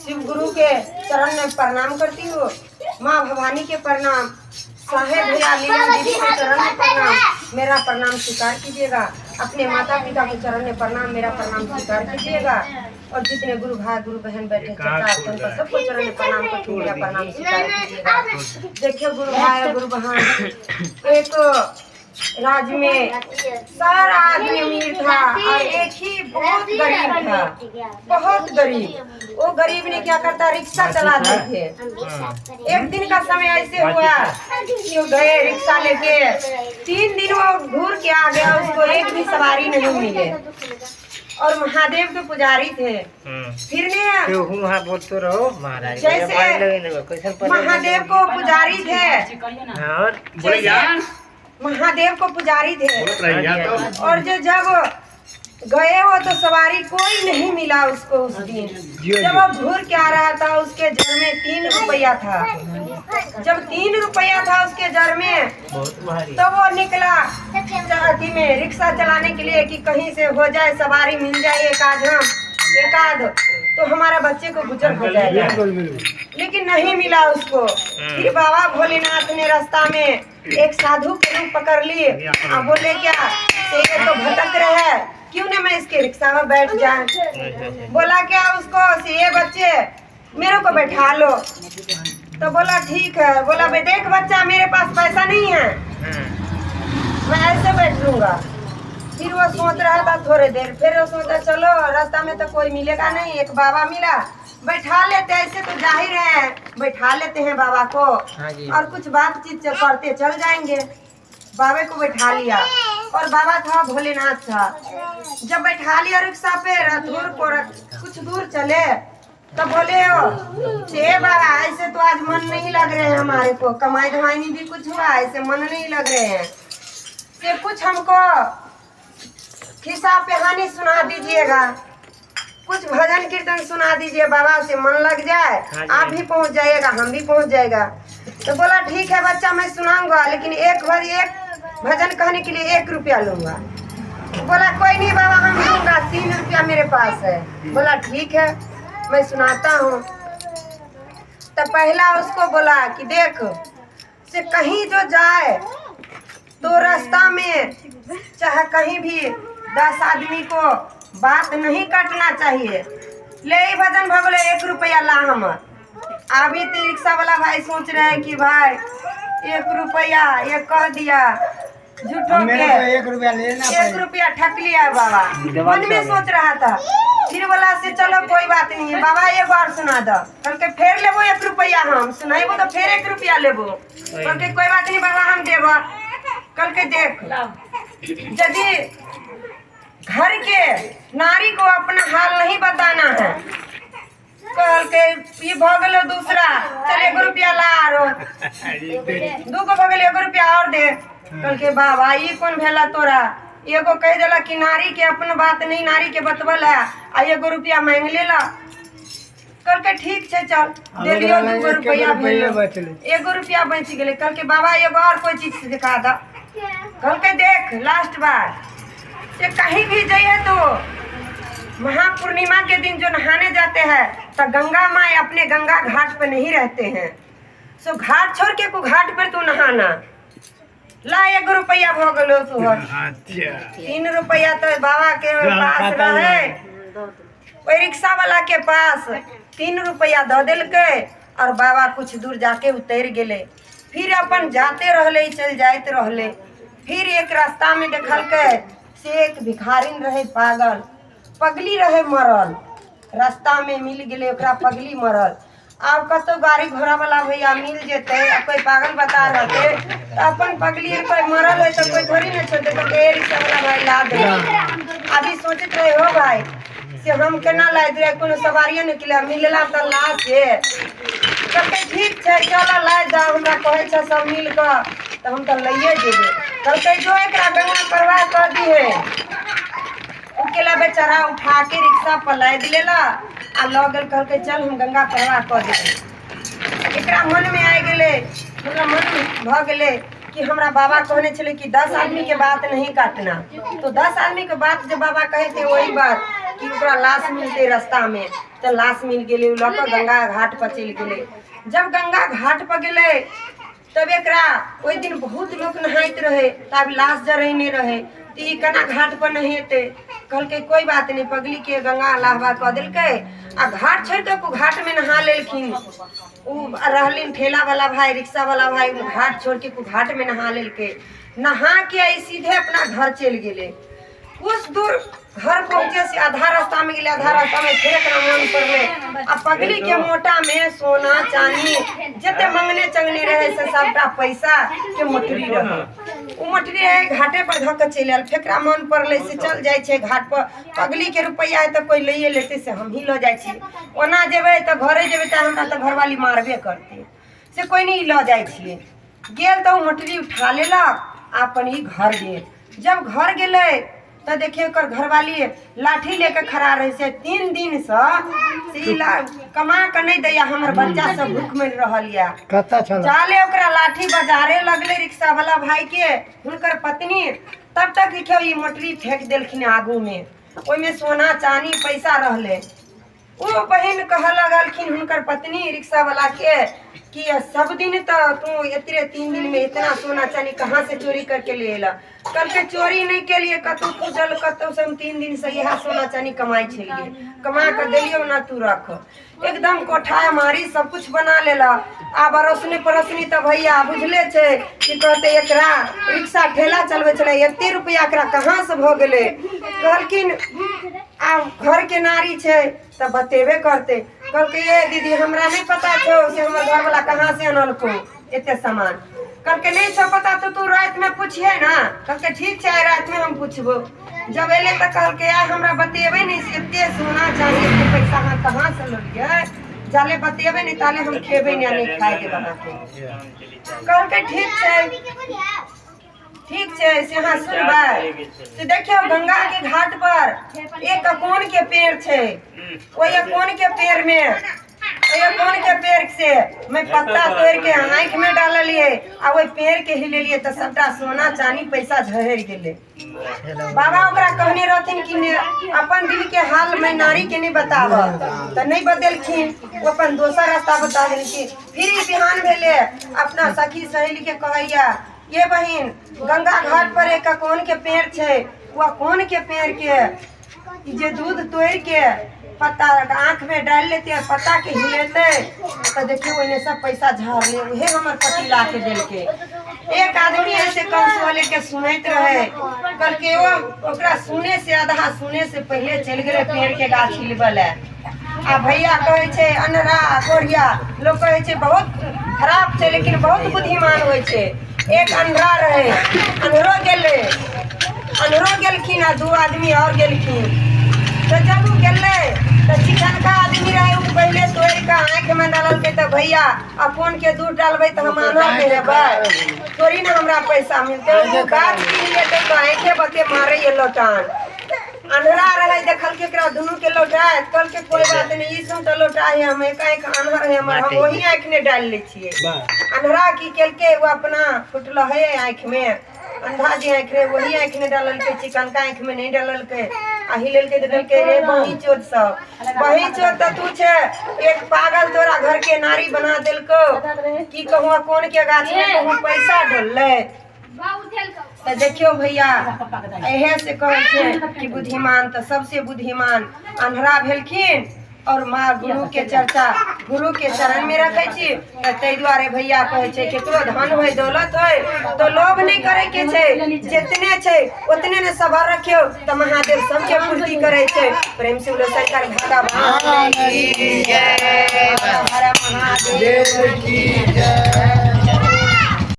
शिव गुरु के चरण में प्रणाम करती हूँ। माँ भवानी के प्रणाम, साहेब भैया लीला दीदी के चरण में प्रणाम, मेरा प्रणाम स्वीकार कीजिएगा। अपने माता पिता के चरण में प्रणाम, मेरा प्रणाम स्वीकार कीजिएगा। और जितने गुरु भाई गुरु बहन बैठे चाचा सबको चरण में प्रणाम करके मेरा प्रणाम स्वीकार कीजिएगा। देखिए गुरु भाई गुरु बहन, एक राज्य में सारा आदमी अमीर था और एक ही बहुत गरीब था, बहुत गरीब। वो गरीब ने क्या करता, रिक्शा चलाते थे। एक दिन का समय ऐसे हुआ कि वो गए रिक्शा लेके, 3 दिन वो घूर के आ गया, उसको एक भी सवारी नहीं मिले। और महादेव के पुजारी थे। फिर बोलते रहो महाराज, जैसे महादेव को पुजारी थे, महादेव को पुजारी थे। और जब गए हो तो सवारी कोई नहीं मिला उसको उस दिन। जब वो घूर के आ रहा था, उसके जर में 3 रुपया था। जब 3 रुपया था उसके जर में, तो वो निकला चाहती में रिक्शा चलाने के लिए कि कहीं से हो जाए, सवारी मिल जाए एक आध तो हमारा बच्चे को गुजर हो जाएगा। लेकिन नहीं मिला उसको। फिर बाबा भोलेनाथ ने रास्ता में एक साधु के रूप पकड़ लिए। बोले क्या ये तो भटक रहे है, क्यों न मैं इसके रिक्शा में बैठ जाए। बोला क्या उसको, ये बच्चे मेरे को बैठा लो। तो बोला ठीक है। बोला भाई देख बच्चा, मेरे पास पैसा नहीं है, मैं ऐसे बैठ लूंगा। फिर वो सोच रहा था थोड़ी देर, फिर वो सोचा चलो रास्ता में तो कोई मिलेगा नहीं। एक बाबा मिला, बैठा लेते, ऐसे तो जाहिर है बैठा लेते हैं बाबा को और कुछ बातचीत करते चल जाएंगे। बाबा को बैठा लिया और बाबा था भोलेनाथ था। जब बैठा लिया रिक्शा पे, कुछ दूर चले तो बोले हो बाबा ऐसे तो आज मन नहीं लग रहे हैं हमारे को, कमाई धमाई भी कुछ हुआ, ऐसे मन नहीं लग रहे हैं। फिर कुछ हमको खिस्सा कहानी सुना दीजिएगा, कुछ भजन कीर्तन सुना दीजिए, बाबा से मन लग जाए। आप भी पहुंच जाइएगा, हम भी पहुंच जाएगा। तो बोला ठीक है बच्चा, मैं सुनाऊंगा, लेकिन एक भजन कहने के लिए 1 रुपया लूंगा। बोला कोई नहीं बाबा, हम लूंगा, 3 रुपया मेरे पास है। बोला ठीक है मैं सुनाता हूँ। तो पहला उसको बोला कि देख से कहीं जो जाए तो रास्ता में चाहे कहीं भी 10 आदमी को बात नहीं काटना चाहिए। ले भजन भगले 1 रुपया ला हमर। अभी तो रिक्शा वाला भाई सोच रहे हैं कि भाई 1 रुपया ये कह दिया झूठों के, 1 रुपया ठक लिया बाबा, मन में सोच रहा था। फिर बोला से चलो कोई बात नहीं है बाबा, एक बार सुना दो। कल के फेर लेबो 1 रुपया, हम सुनाइबो तो फिर 1 रुपया लेबो। कल के कोई बात नहीं बाबा, हम देबो। कल के देख यदि घर के नारी को अपना हाल नहीं बताना है, कल के ये भगलो दूसरा, चल 1 रुपया ला, आरो 2 को भगल 1 रुपया और दे। कल के बाबा ये कौन भेला तोरा, एगो कह दिला कि नारी के अपन बात नहीं, नारी के बतबल है, आ 1 रुपया मांग लेला। कल के ठीक है चल दे दियो, 2 रुपया 1 रुपया बच गए। कल के बाबा एगो और कोई चीज सिखा दा। कल के देख लास्ट बार से कहीं भी जाइए तो महापूर्णिमा के दिन जो नहाने जाते हैं तो गंगा माँ अपने गंगा घाट पर नहीं रहते हैं। सो घाट छोड़ के को घाट पर तू नहाना। ला 1 रुपया भोगलो तू। 3 रुपया तो बाबा के पास रहे, वही रिक्शा वाला के पास 3 रुपया दे दिल के और बाबा कुछ दूर जाके उतर गए। फिर अपन जाते रहले, चल जाते रहले। फिर एक रास्ता में देखल के से एक भिखारिन रहे पागल, पगली रहे मरल, रास्ता में मिल गए ओकरा पगली मरल। अब कतो गाड़ी घोड़ा वाला भैया मिल जेते, कोई पागल बता रहते तो अपन पगली कोई मरल है तो कोई थोड़ी न छोड़ते, तो रिक्शा वाला भाई ला दे। अभी सोचते रहे हो भाई से हम केना ला दे, कोनो सवारियां निकले मिलला तो ला से। कहते ठीक है चलो ला जा, हमरा कहे छ सब मिल के तो हम तो लइए जेबे। कहते जो एकरा गंगा करवा कर दी है, उकेला बेचारा उठा के रिक्शा पर लाद लेला आ लगल। कहते चल हम गंगा करवा कर दे। एकरा मन में आ गेले, मतलब मन में भ गेले कि हमरा बाबा कहने चले कि 10 आदमी के बात नहीं काटना। तो 10 आदमी के बात जब बाबा कहे थे वही बात कि ओकरा लाश मिलते रास्ता में। तो लाश मिल गेले, लऽ गंगा घाट पर चल गेले। जब गंगा घाट पर गेले तब एकरा ओहि दिन बहुत लोग नहाइत रहे, तब लाश जरैने रहे। तो ई केना घाट पर नहेते, कहलकै कोई बात नहीं, पगली के गंगा लाहवा कऽ देलकै आ घाट छोड़ के घाट में नहा लेलखिन। उ रहलिन ठेला वाला भाई, रिक्शा वाला भाई, घाट छोड़ के घाट में नहा लेलकै। नहा के सीधे अपना घर चल गेले। कुछ दूर घर पहुंचे से आधा रास्ता में गेले, आधा रास्ता में फिर एकरा मन पड़ले आ पगली के मोटा में सोना चांदी जते मंगने चंगने रहे से सबटा पैसा के मोटरी रहे। उ मोटरी घाटे पर धऽ के चलि आयल। फेकरा मन पड़ले से चल जाय छै घाट पर, पगली के रुपैया है तो कोई लइए लेते से हम ही लऽ जाय छी। ओना जेबै तो घरे जेबै तो हमरा तो घरवाली मारबे करते, से कोई नहीं लऽ जाय छियै। गेल तो मोटरी उठा लेलक, अपन ही घर गेल। जब घर गेले तो देखिए घरवाली लाठी लेके खड़ा रहे से 3 दिन से कमा के नहीं दैया, हमर बच्चा सब भूख में रहल या। जाले ओकरा लाठी बजारे लगले रिक्शा वाला भाई के हुनकर पत्नी। तब तक देखियो ई मोटरी फेंक देलखिन आगू में, ओइ में सोना चांदी पैसा रहले। वो बहन कह लगलखिन हुनकर पत्नी रिक्शा वाला के कि सब दिन तो तू इतने 3 दिन में इतना सोना चांदी कहाँ से चोरी करके ले अला। कल के चोरी नहीं के लिए कतौ खुजल कतौ से हम 3 दिन से यह सोना चांदी कमाई छलिए, कमा कर दिलियो ना तू रख। एकदम कोठा मारी सब कुछ बना लेला। आ बरसनी परसनी तो भैया बुझले छे कि कहते एकरा रिक्शा ठेला चलबे छले, 1 रुपया एकरा कहाँ से भ गेले। कहलखिन आ घर के नारी छे तो बतेबे करते। कहलके ये दीदी हमरा नहीं पता छो से हमर घर वाला कहाँ से अनलको एते सामान। कहलके नहीं छो पता तो तू रात में पूछिए ना। कहलके ठीक है रात में हम पूछबो। जब एले तो कहलके यार हमरा बतेबे नहीं से एते सोना चांदी एते पैसा हम कहाँ से लेलिए, जाले बतेबे नहीं ताले हम खेबे नहीं खाए के बना के। कहलके ठीक है से हाँ सुनबे। तो देखियो गंगा के घाट पर एक अकोन के पेड़ छे, ओई अकोन के पेड़ में अकोन के पेड़ से मैं पत्ता तोड़ के आँख में डालिए आ वही पेड़ के हिलेलिए तो सबटा सोना चांदी पैसा झड़ गेले। बाबा ओकरा कहने रहथिन कि अपन दिल के हाल मैं नारी के नहीं बताब, तो नहीं बदलखिन, वो अपन दोसर रास्ता बता देलखिन। फिर बिहान भेले अपना सखी सहेली के कहैया ये बहिन गंगा घाट पर एक अकोन के पेड़ छे, वो अकोन के पेड़ के जे दूध तोड़ के पत्ता आँख में डाल लेते और पत्ता के हिलेते तो देखिए वही सब पैसा झाड़ ले। उहे हमर पति ला के दिल के। एक आदमी ऐसे कंस वाले के सुनते रहे, कल के वो ओकरा सुने से आधा सुने से पहले चल गए पेड़ के गाछ हिलबल। आ भैया कहे छे अनरा कोढ़िया लोग कहे छे बहुत खराब छे लेकिन बहुत बुद्धिमान होय छे। एक अंधरा रहे, अनरो गेलखिन आ 2 आदमी और गेलखिन। तो जब वो गेले तो चिकन का आदमी रहे उ पहले तोड़ के आँख में डालल के तो भैया अपन के दूध डालबे तो हम आना के हेबै थोड़ी ना हमरा पैसा मिलते। वो गाछ गिर लेते तो आँखे बते मारे ये लोटान। अंधरा रहे देखल के एकरा दुनू के लौटाए, कल के कोई बात नहीं ई सुन तो लौटाए हम एक आन्हर है हमर, हम वही आँख में डाल ले छिए। अंधरा की केल के वो अपना फुटल है आँख में, अंधा जी आँख रे वही आँख में डालल के, चिकन का आँख में नहीं डालल के। आ हिलल के देल के रे बही चोद सब, बही चोद तो तू छे एक पागल तोरा घर के नारी बना देल को की कहूँ कौन के गाछ में कहूँ पैसा डोलले। तो देखियो भैया एहे से कहे छे कि बुद्धिमान तो सबसे बुद्धिमान अंधरा भेलखिन। और माँ गुरु के चर्चा गुरु के चरण में रखे छी। तै दुआरे भैया कहे छे केकरो धन होय दौलत होय तो लोभ नहीं करे के छे, जितने छे उतने ने सबर रखियो तो महादेव सबके पूर्ति करे छे। प्रेम से बोलो शंकर भगवान की जय, हर महादेव की जय।